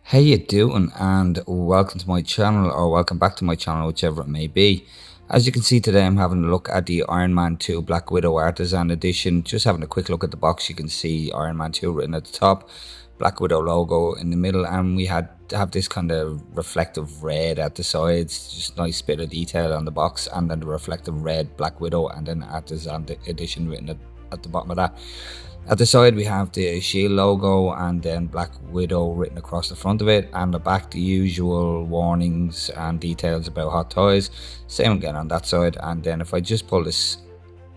How you doing, and welcome to my channel, or welcome back to my channel, whichever it may be. As you can see today, I'm having a look at the Iron Man 2 Black Widow Artisan Edition. Just having a quick look at the box. You can see Iron Man 2 written at the top, Black Widow logo in the middle, and we had to have this kind of reflective red at the sides. Just nice bit of detail on the box, and then the reflective red Black Widow and then Artisan Edition written at the bottom of that. At the side we have the Shield logo and then Black Widow written across the front of it, and the back the usual warnings and details about hot toys. Same again on that side. And then if I just pull this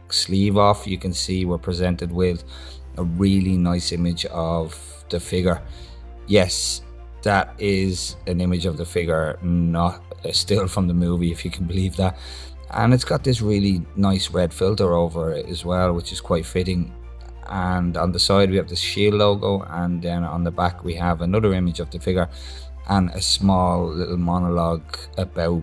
sleeve off, you can see we're presented with a really nice image of the figure. Yes, that is an image of the figure, not a still from the movie, if you can believe that. And it's got this really nice red filter over it as well, which is quite fitting. And on the side we have the Shield logo, and then on the back we have another image of the figure and a small little monologue about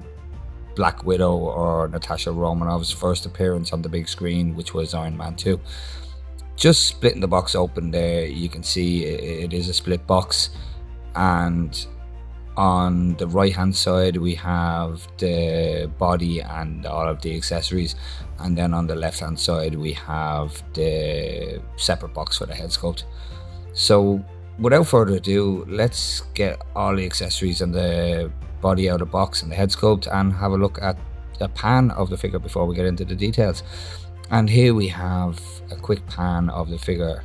Black Widow, or Natasha Romanoff's first appearance on the big screen, which was Iron Man 2. Just splitting the box open there, you can see it is a split box, and on the right hand side we have the body and all of the accessories, and then on the left hand side we have the separate box for the head sculpt. So without further ado, let's get all the accessories and the body out of the box and the head sculpt and have a look at a pan of the figure before we get into the details. And here we have a quick pan of the figure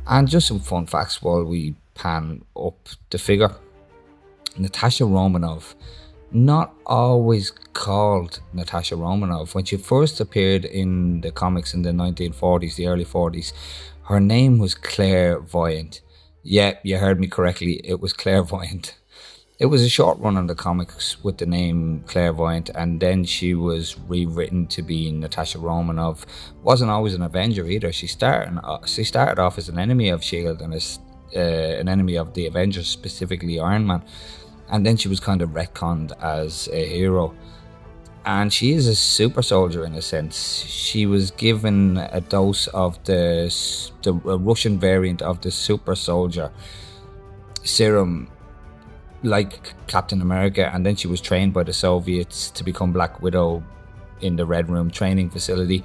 and just some fun facts while we pan up the figure. Natasha Romanoff, not always called Natasha Romanoff. When she first appeared in the comics in the 1940s, the early 40s, her name was Clairvoyant. Yeah, you heard me correctly, it was Clairvoyant. It was a short run on the comics with the name Clairvoyant, and then she was rewritten to be Natasha Romanoff. Wasn't always an Avenger either. She started off as an enemy of S.H.I.E.L.D. and as an enemy of the Avengers, specifically Iron Man. And then she was kind of retconned as a hero. And she is a super soldier in a sense. She was given a dose of the Russian variant of the super soldier serum, like Captain America, and then she was trained by the Soviets to become Black Widow in the Red Room training facility.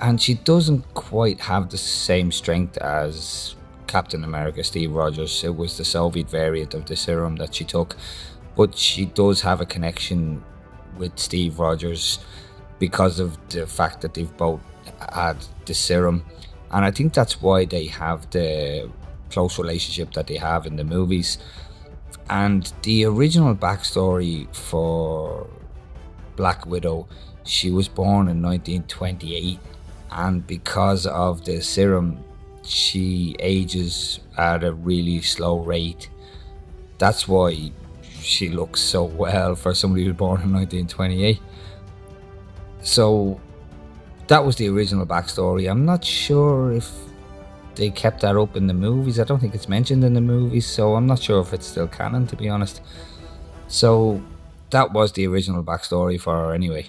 And she doesn't quite have the same strength as Captain America, Steve Rogers. It was the Soviet variant of the serum that she took, but she does have a connection with Steve Rogers because of the fact that they've both had the serum, and I think that's why they have the close relationship that they have in the movies. And the original backstory for Black Widow, she was born in 1928, and because of the serum she ages at a really slow rate. That's why she looks so well for somebody who was born in 1928. So that was the original backstory. I'm not sure if they kept that up in the movies. I don't think it's mentioned in the movies, so I'm not sure if it's still canon, to be honest. So that was the original backstory for her anyway.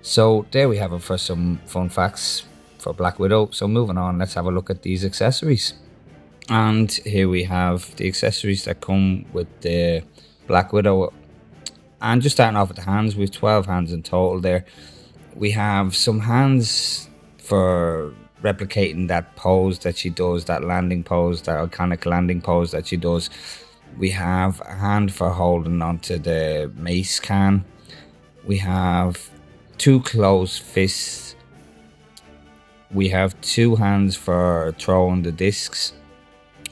So there we have it for some fun facts for Black Widow. So moving on, let's have a look at these accessories. And here we have the accessories that come with the Black Widow. And just starting off with the hands, we have 12 hands in total there. We have some hands for replicating that pose that she does, that landing pose, that iconic landing pose that she does. We have a hand for holding onto the mace can. We have two closed fists. We have two hands for throwing the discs,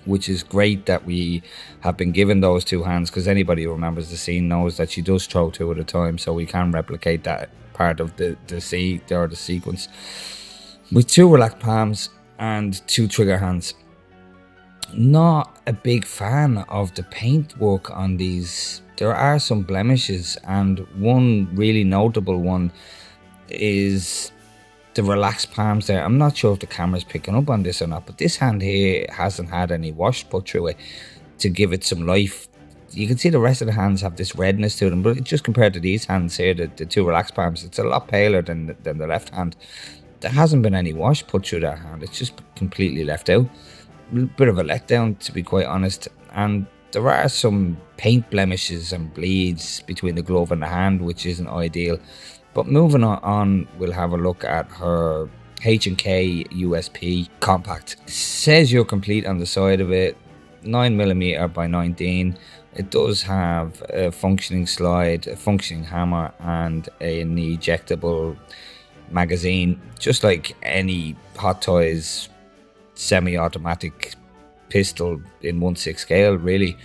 which is great that we have been given those two hands, because anybody who remembers the scene knows that she does throw two at a time, so we can replicate that part of the sequence. With two relaxed palms and two trigger hands. Not a big fan of the paint work on these. There are some blemishes, and one really notable one is the relaxed palms there. I'm not sure if the camera's picking up on this or not, but this hand here hasn't had any wash put through it to give it some life. You can see the rest of the hands have this redness to them, but just compared to these hands here, the two relaxed palms, it's a lot paler than the left hand. There hasn't been any wash put through that hand. It's just completely left out. A bit of a letdown, to be quite honest. And There are some paint blemishes and bleeds between the glove and the hand, which isn't ideal. But moving on, we'll have a look at her H&K USP compact. It says you're complete on the side of it, 9mm by 19. It does have a functioning slide, a functioning hammer, and an ejectable magazine, just like any Hot Toys semi-automatic pistol in 1/6 scale. Really,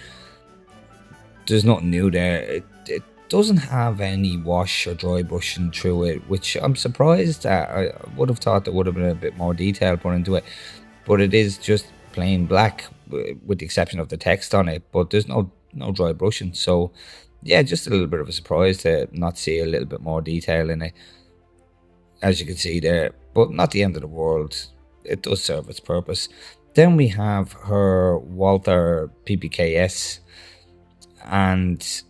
there's nothing new there. It doesn't have any wash or dry brushing through it, which I'm surprised at. I would have thought there would have been a bit more detail put into it, but it is just plain black with the exception of the text on it, but there's no dry brushing. So yeah, just a little bit of a surprise to not see a little bit more detail in it, as you can see there, but not the end of the world. It does serve its purpose. Then we have her Walther PPKS, and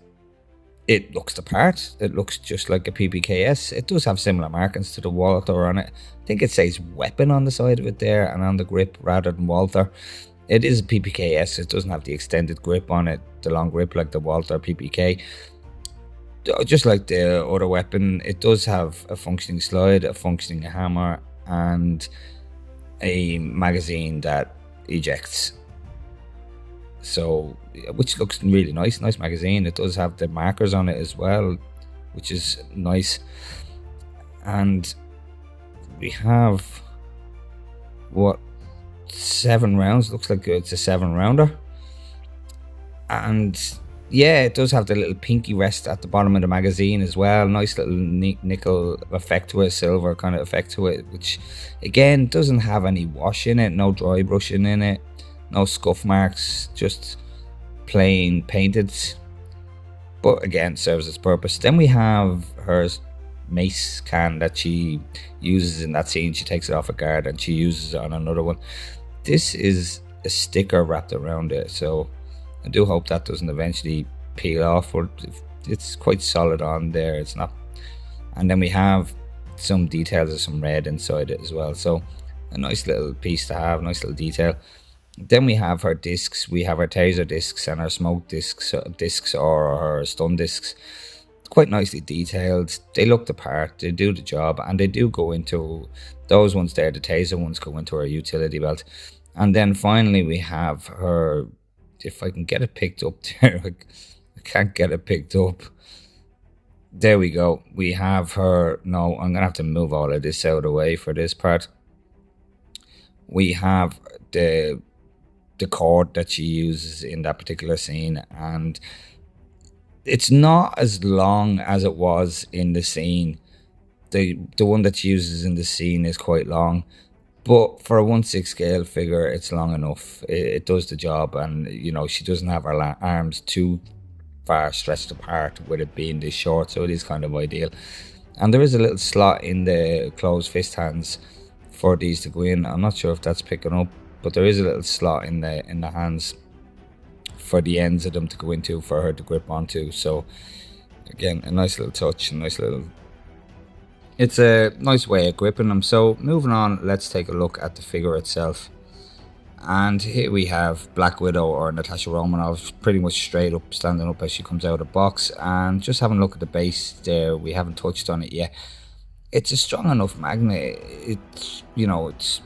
it looks the part. It looks just like a PPKS. It does have similar markings to the Walther on it. I think it says weapon on the side of it there and on the grip rather than Walther. It is a PPKS. It doesn't have the extended grip on it, the long grip like the Walther PPK. Just like the other weapon, it does have a functioning slide, a functioning hammer, and a magazine that ejects. So, which looks really nice magazine. It does have the markers on it as well, which is nice. And we have what, 7 rounds. Looks like it's a 7-rounder. And yeah, it does have the little pinky rest at the bottom of the magazine as well. Nice little nickel effect to it, silver kind of effect to it, which again doesn't have any wash in it, no dry brushing in it, no scuff marks, just plain painted. But again, serves its purpose. Then we have her mace can that she uses in that scene. She takes it off a guard and she uses it on another one. This is a sticker wrapped around it, so I do hope that doesn't eventually peel off, but it's quite solid on there. It's not. And then we have some details of some red inside it as well, so a nice little piece to have, nice little detail. Then we have her discs. We have her taser discs and her smoke discs or her stun discs. Quite nicely detailed. They look the part, they do the job, and they do go into those ones there. The taser ones go into her utility belt. And then finally we have her, if I can get it picked up there, I can't get it picked up. There we go. We have her. No, I'm gonna have to move all of this out of the way for this part. We have the cord that she uses in that particular scene, and it's not as long as it was in the scene. The one that she uses in the scene is quite long, but for a 1/6 scale figure, it's long enough. It does the job, and you know, she doesn't have her arms too far stretched apart with it being this short, so it is kind of ideal. And there is a little slot in the closed fist hands for these to go in. I'm not sure if that's picking up, but there is a little slot in the hands for the ends of them to go into for her to grip onto. So again, a nice little touch, a nice little, it's a nice way of gripping them. So moving on, let's take a look at the figure itself. And here we have Black Widow, or Natasha Romanoff, pretty much straight up, standing up as she comes out of the box. And just having a look at the base there, we haven't touched on it yet. It's a strong enough magnet. It's, you know, it's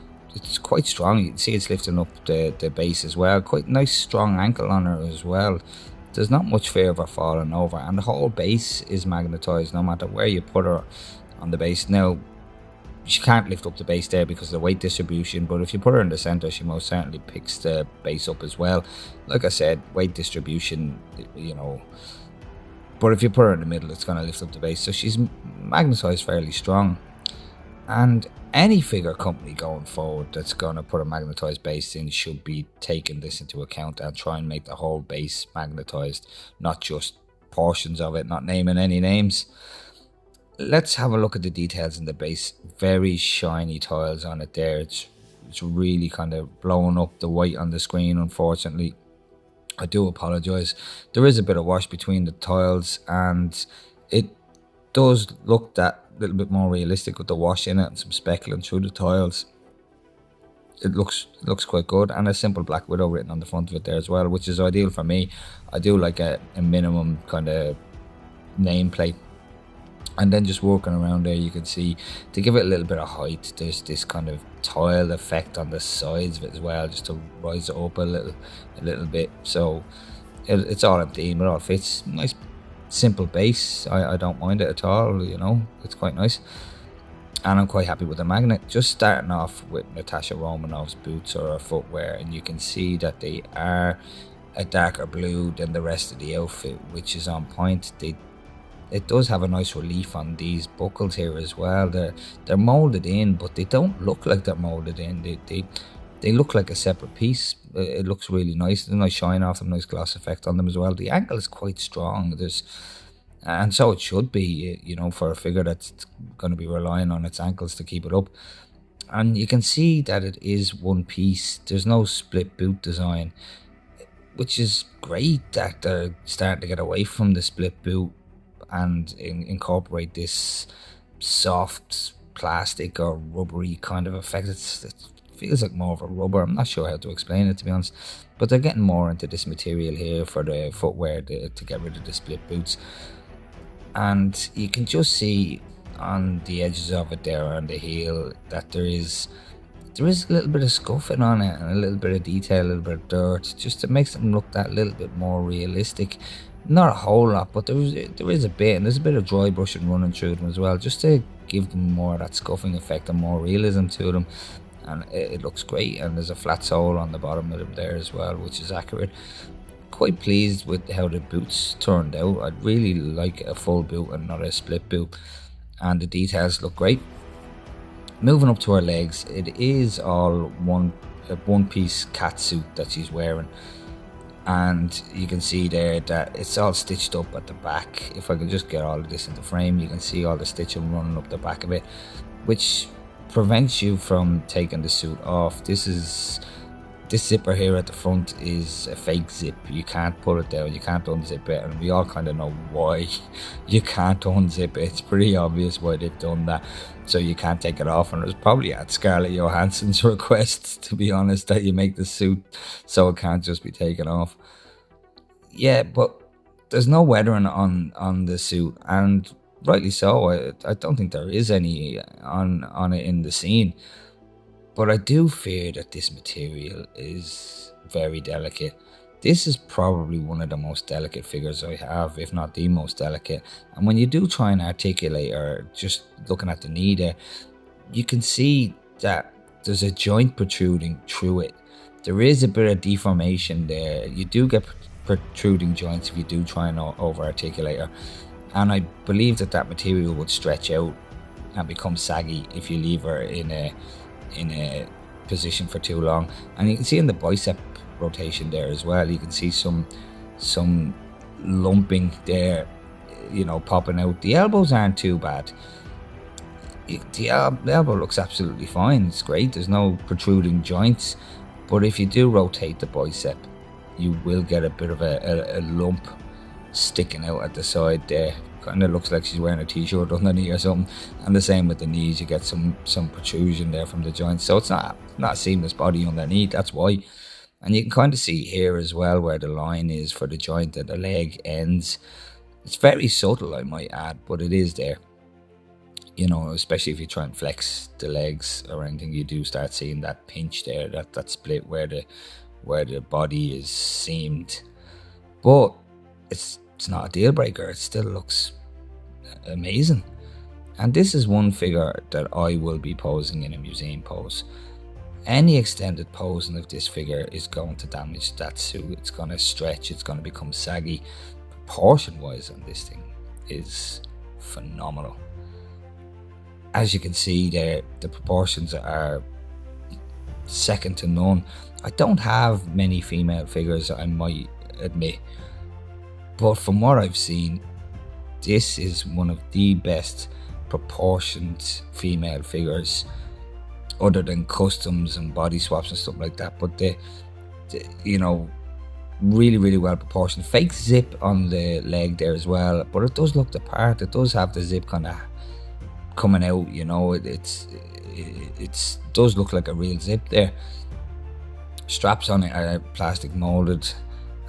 quite strong. You can see it's lifting up the base as well. Quite nice strong ankle on her as well. There's not much fear of her falling over, and the whole base is magnetized no matter where you put her on the base. Now, she can't lift up the base there because of the weight distribution, but if you put her in the center, she most certainly picks the base up as well. Like I said, weight distribution, you know, but if you put her in the middle, it's going to lift up the base. So she's magnetized fairly strong. And any figure company going forward that's going to put a magnetized base in should be taking this into account and try and make the whole base magnetized, not just portions of it, not naming any names. Let's have a look at the details in the base. Very shiny tiles on it there. It's really kind of blowing up the white on the screen, unfortunately. I do apologise. There is a bit of wash between the tiles, and it does look that little bit more realistic with the wash in it and some speckling through the tiles. it looks quite good, and a simple Black Widow written on the front of it there as well, which is ideal for me. I do like a minimum kind of nameplate. And then just working around there, you can see, to give it a little bit of height, there's this kind of tile effect on the sides of it as well, just to rise it up a little bit. So it's all in theme, it all fits. Nice simple base. I don't mind it at all, you know, it's quite nice. And I'm quite happy with the magnet. Just starting off with Natasha Romanoff's boots or her footwear, and you can see that they are a darker blue than the rest of the outfit, which is on point. It does have a nice relief on these buckles here as well. They're molded in, but they don't look like they're molded in. They look like a separate piece. It looks really nice. There's a nice shine off them, nice gloss effect on them as well. The ankle is quite strong. And so it should be, you know, for a figure that's going to be relying on its ankles to keep it up. And you can see that it is one piece. There's no split boot design, which is great that they're starting to get away from the split boot and incorporate this soft plastic or rubbery kind of effect. It feels like more of a rubber. I'm not sure how to explain it, to be honest, but they're getting more into this material here for the footwear to get rid of the split boots. And you can just see on the edges of it there on the heel that there is a little bit of scuffing on it and a little bit of detail, a little bit of dirt, just to make them look that little bit more realistic. Not a whole lot, but there is a bit, and there's a bit of dry brushing running through them as well, just to give them more of that scuffing effect and more realism to them. And it looks great, and there's a flat sole on the bottom of them there as well, which is accurate. Quite pleased with how the boots turned out. I'd really like a full boot and not a split boot, and the details look great. Moving up to her legs, it is all one piece cat suit that she's wearing. And you can see there that it's all stitched up at the back. If I could just get all of this into frame, you can see all the stitching running up the back of it, which prevents you from taking the suit off. This zipper here at the front is a fake zip. You can't pull it down, you can't unzip it, and we all kind of know why you can't unzip it. It's pretty obvious why they've done that, so you can't take it off. And it was probably at Scarlett Johansson's request, to be honest, that you make the suit so it can't just be taken off. Yeah, but there's no weathering on the suit, and rightly so. I don't think there is any on it in the scene. But I do fear that this material is very delicate. This is probably one of the most delicate figures I have, if not the most delicate. And when you do try and articulate her, just looking at the knee there, you can see that there's a joint protruding through it. There is a bit of deformation there. You do get protruding joints if you do try and over-articulate her. And I believe that material would stretch out and become saggy if you leave her in a position for too long. And you can see in the bicep rotation there as well, you can see some lumping there, you know, popping out. The elbows aren't too bad. The elbow looks absolutely fine, it's great, there's no protruding joints. But if you do rotate the bicep, you will get a bit of a lump sticking out at the side there. Kind of looks like she's wearing a t-shirt underneath or something. And the same with the knees, you get some protrusion there from the joints, so it's not a seamless body underneath, that's why. And you can kind of see here as well where the line is for the joint that the leg ends. It's very subtle, I might add, but it is there, you know, especially if you try and flex the legs or anything. You do start seeing that pinch there, that split where the body is seamed. But it's not a deal breaker. It still looks amazing. And this is one figure that I will be posing in a museum pose. Any extended posing of this figure is going to damage that suit. It's going to stretch, it's going to become saggy. Proportion wise on this thing is phenomenal. As you can see there, the proportions are second to none. I don't have many female figures, I might admit, but from what I've seen, this is one of the best proportioned female figures, other than customs and body swaps and stuff like that. But the you know, really well proportioned. Fake zip on the leg there as well, but it does look the part. It does have the zip kind of coming out, you know. It's does look like a real zip there. Straps on it are plastic molded,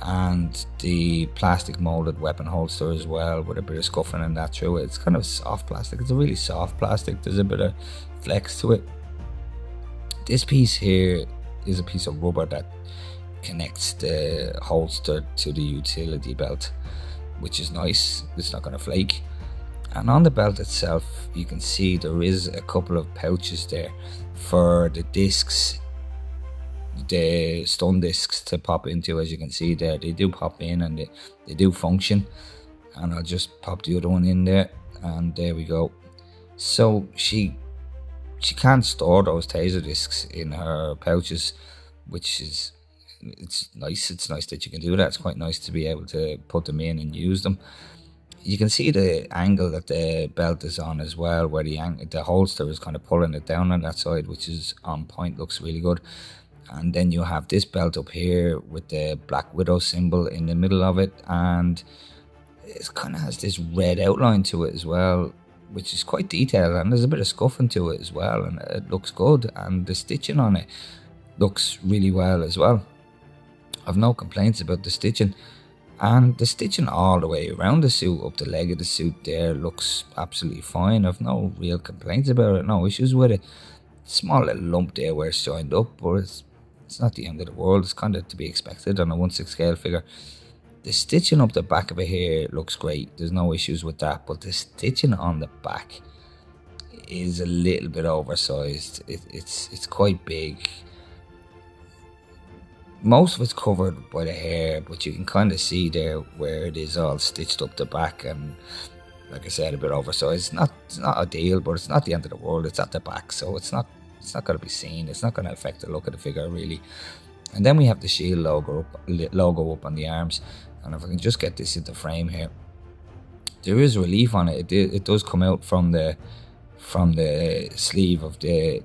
and the plastic molded weapon holster as well, with a bit of scuffing and that through it. It's kind of soft plastic. It's a really soft plastic. There's a bit of flex to it. This piece here is a piece of rubber that connects the holster to the utility belt, which is nice. It's not going to flake. And on the belt itself, you can see there is a couple of pouches there for the discs, the stun discs to pop into. As you can see there, they do pop in and they do function. And I'll just pop the other one in there, and there we go. So she can't store those taser discs in her pouches, which is, it's nice. It's nice that you can do that. It's quite nice to be able to put them in and use them. You can see the angle that the belt is on as well, where the holster is kind of pulling it down on that side, which is on point. Looks really good. And then you have this belt up here with the Black Widow symbol in the middle of it, and it kind of has this red outline to it as well, which is quite detailed, and there's a bit of scuffing to it as well, and it looks good. And the stitching on it looks really well as well. I've no complaints about the stitching. And the stitching all the way around the suit, up the leg of the suit there, looks absolutely fine. I've no real complaints about it, no issues with it. Small little lump there where it's joined up, but it's not the end of the world. It's kind of to be expected on a 1/6 scale figure. The stitching up the back of it here looks great. There's no issues with that, but the stitching on the back is a little bit oversized. It's quite big. Most of it's covered by the hair, but you can kind of see there where it is all stitched up the back, and like I said, a bit oversized. It's not ideal, but it's not the end of the world. It's at the back, so it's not going to be seen. It's not going to affect the look of the figure really. And then we have the Shield logo up on the arms, and if I can just get this into frame here, there is relief on it. It does come out from the sleeve of the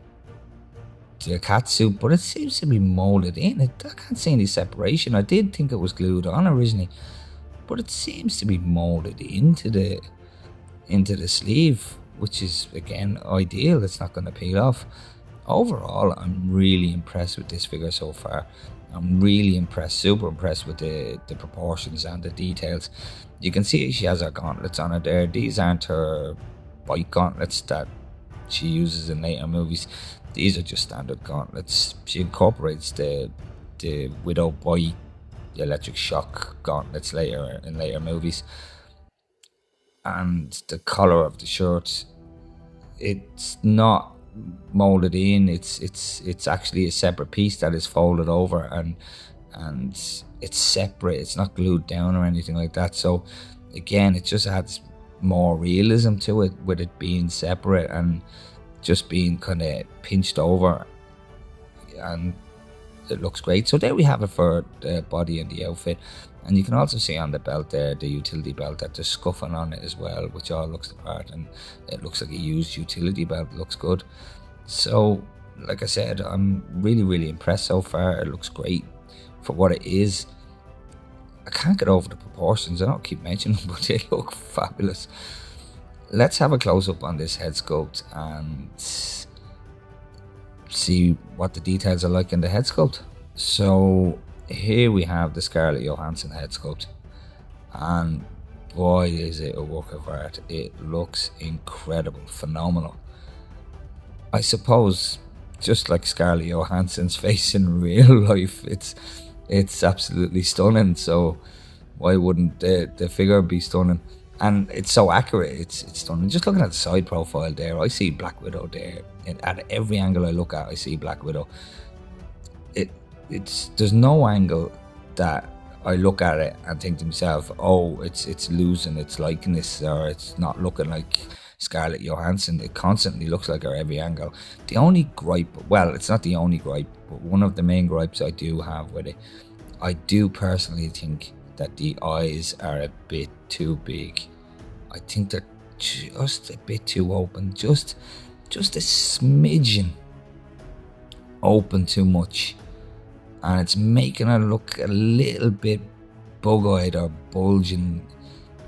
cat suit, but it seems to be molded in. I can't see any separation. I did think it was glued on originally, but it seems to be molded into the sleeve, which is again ideal. It's not going to peel off. Overall, I'm really impressed with this figure so far. I'm really impressed, super impressed with the proportions and the details. You can see she has her gauntlets on her there. These aren't her bike gauntlets that she uses in later movies. These are just standard gauntlets. She incorporates the Widow Boy electric shock gauntlets in later movies. And the collar of the shirt, it's not molded in. It's actually a separate piece that is folded over, and it's separate. It's not glued down or anything like that. So again, it just adds more realism to it, with it being separate and just being kind of pinched over, and it looks great. So there we have it for the body and the outfit. And you can also see on the belt there, the utility belt, that there's scuffing on it as well, which all looks the part, and it looks like a used utility belt. It looks good. So like I said, I'm really, really impressed so far. It looks great for what it is. I can't get over the proportions. I don't keep mentioning them, but they look fabulous. Let's have a close-up on this head sculpt and see what the details are like in the head sculpt. So here we have the Scarlett Johansson head sculpt, and boy is it a work of art. It looks incredible, phenomenal. I suppose just like Scarlett Johansson's face in real life, it's absolutely stunning. So why wouldn't the figure be stunning? And it's so accurate. It's stunning. Just looking at the side profile there, I see Black Widow there. At every angle I look at, I see Black Widow. There's no angle that I look at it and think to myself, oh, it's losing its likeness, or it's not looking like Scarlett Johansson. It constantly looks like her every angle. The only gripe, well, it's not the only gripe, but one of the main gripes I do have with it, I do personally think that the eyes are a bit too big. I think they're just a bit too open, just a smidgen open too much, and it's making her look a little bit bug-eyed or bulging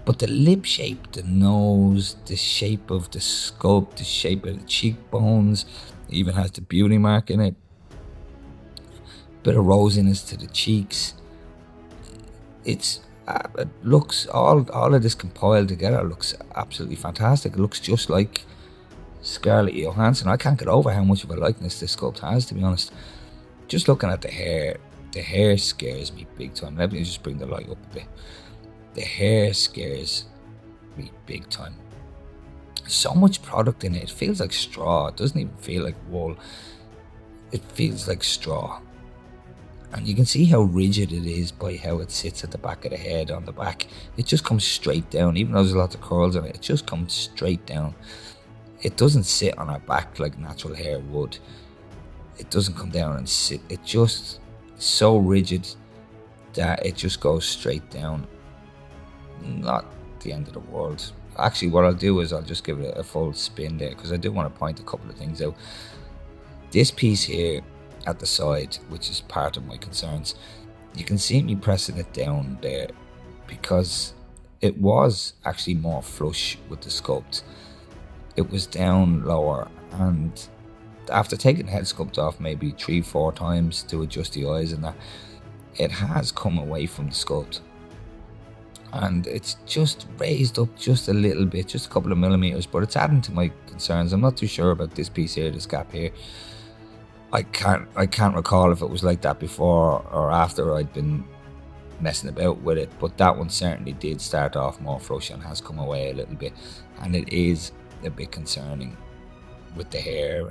But the lip shape, the nose, the shape of the sculpt, the shape of the cheekbones, even has the beauty mark in it. Bit of rosiness to the cheeks. It looks all of this compiled together looks absolutely fantastic. It looks just like Scarlett Johansson. I can't get over how much of a likeness this sculpt has, to be honest. Just looking at the hair scares me big time. Let me just bring the light up a bit. The hair scares me big time. So much product in it. It feels like straw. It doesn't even feel like wool. It feels like straw. And you can see how rigid it is by how it sits at the back of the head on the back. It just comes straight down. Even though there's lots of curls on it, it just comes straight down. It doesn't sit on our back like natural hair would. It doesn't come down and sit. It just so rigid that it just goes straight down. Not the end of the world. Actually, what I'll do is I'll just give it a full spin there, because I do want to point a couple of things out. This piece here at the side, which is part of my concerns, you can see me pressing it down there because it was actually more flush with the sculpt. It was down lower, and after taking the head sculpt off maybe 3-4 times to adjust the eyes and that, it has come away from the sculpt, and it's just raised up just a little bit, just a couple of millimeters, but it's adding to my concerns. I'm not too sure about this piece here, this gap here. I can't recall if it was like that before or after I'd been messing about with it, but that one certainly did start off more flush and has come away a little bit, and it is a bit concerning with the hair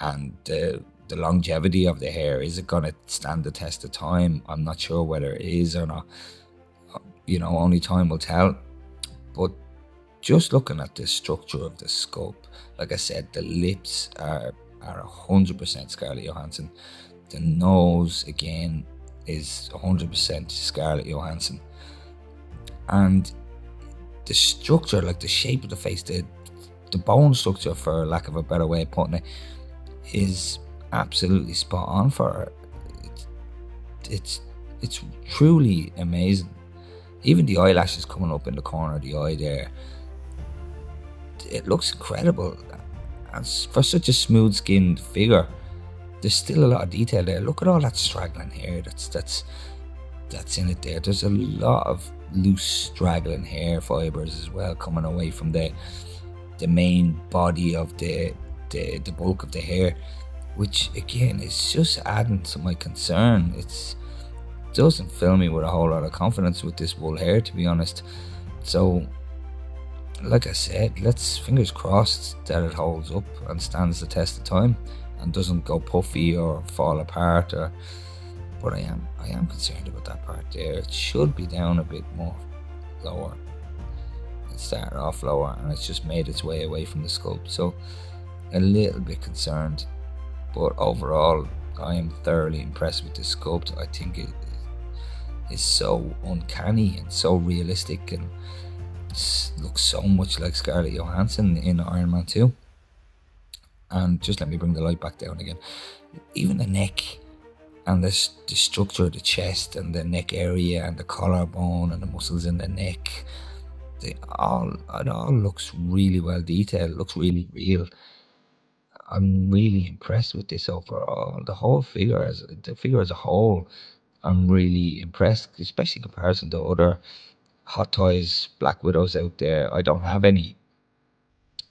and the longevity of the hair. Is it going to stand the test of time? I'm not sure whether it is or not. Only time will tell. But just looking at the structure of the sculpt, like I said, the lips are 100% Scarlett Johansson. The nose again is 100% Scarlett Johansson, and the structure, like the shape of the face, the bone structure, for lack of a better way of putting it, is absolutely spot on for her. It's truly amazing. Even the eyelashes coming up in the corner of the eye there, it looks incredible. And for such a smooth skinned figure, there's still a lot of detail there. Look at all that straggling hair that's in it there. There's a lot of loose straggling hair fibers as well coming away from the main body of the bulk of the hair, which again is just adding to my concern. It doesn't fill me with a whole lot of confidence with this wool hair, to be honest. So like I said, let's fingers crossed that it holds up and stands the test of time and doesn't go puffy or fall apart. But I am concerned about that part there. It should be down a bit more lower. It started off lower and it's just made its way away from the sculpt, so a little bit concerned. But overall, I am thoroughly impressed with this sculpt. I think it is so uncanny and so realistic, and looks so much like Scarlett Johansson in Iron Man 2. And just let me bring the light back down again. Even the neck and the structure of the chest and the neck area and the collarbone and the muscles in the neck, it all looks really well detailed. It looks really real. I'm really impressed with this overall. The figure as a whole, I'm really impressed, especially in comparison to other Hot Toys Black Widows out there. I don't have any.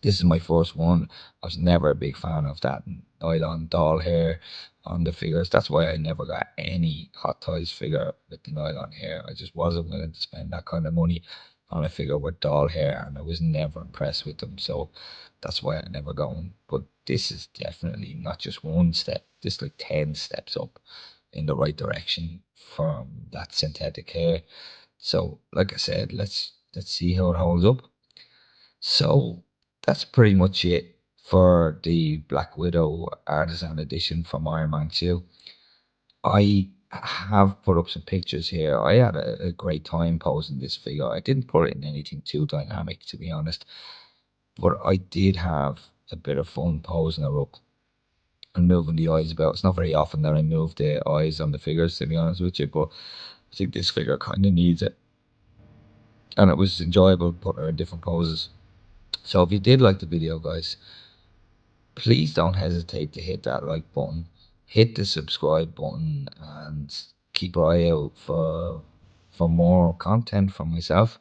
This is my first one. I was never a big fan of that nylon doll hair on the figures. That's why I never got any Hot Toys figure with the nylon hair. I just wasn't willing to spend that kind of money on a figure with doll hair, and I was never impressed with them. So that's why I never got one. But this is definitely not just one step. This is like 10 steps up in the right direction from that synthetic hair. So, like I said, let's see how it holds up. So that's pretty much it for the Black Widow Artisan Edition from Iron Man 2. I have put up some pictures here. I had a great time posing this figure. I didn't put it in anything too dynamic, to be honest, but I did have a bit of fun posing her up and moving the eyes about. It's not very often that I move the eyes on the figures, to be honest with you, but I think this figure kind of needs it. and it was enjoyable putting her in different poses. So if you did like the video, guys, please don't hesitate to hit that like button, hit the subscribe button, and keep an eye out for more content from myself.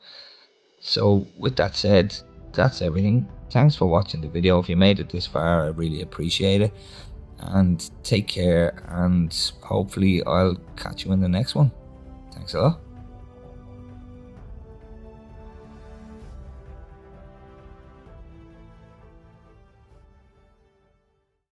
So with that said, that's everything. Thanks for watching the video. If you made it this far, I really appreciate it. And take care, and hopefully I'll catch you in the next one. Thanks a lot.